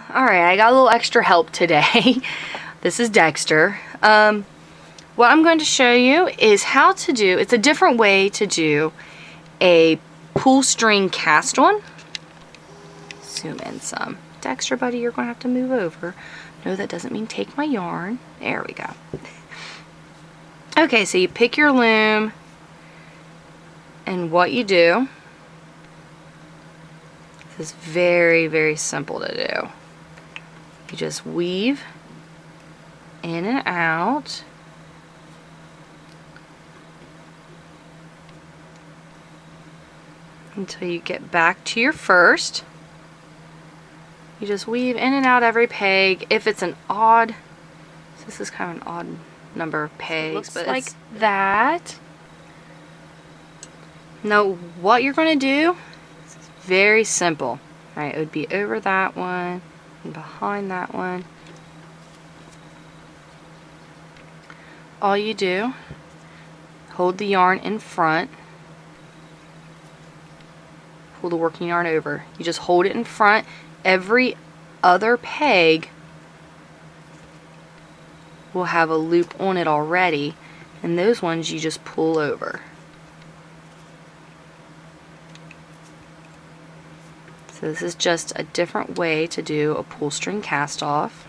Alright, I got a little extra help today. This is Dexter. What I'm going to show you is how to do, it's a different way to do a pull string cast on. Zoom in some. Dexter, buddy, you're going to have to move over. No, that doesn't mean take my yarn. There we go. Okay, so you pick your loom, and what you do, this is very, very simple to do. You just weave in and out. Until you get back to your first. You just weave in and out every peg. If it's an odd, so this is kind of an odd number of pegs, looks but like that. Now what you're going to do is very simple. Right, it would be over that one and behind that one. All you do, hold the yarn in front, pull the working yarn over. You just hold it in front. Every other peg will have a loop on it already, and those ones you just pull over. So this is just a different way to do a pull string cast off.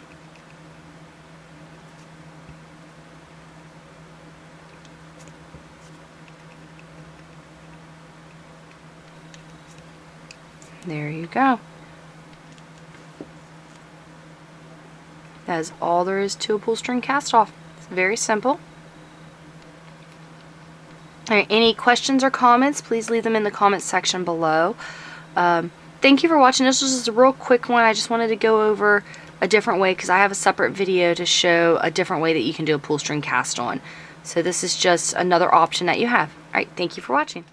There you go. That is all there is to a pull string cast off. It's very simple. Alright, any questions or comments, please leave them in the comments section below. Thank you for watching. This was just a real quick one. I just wanted to go over a different way because I have a separate video to show a different way that you can do a pull string cast on. So this is just another option that you have. Alright, thank you for watching.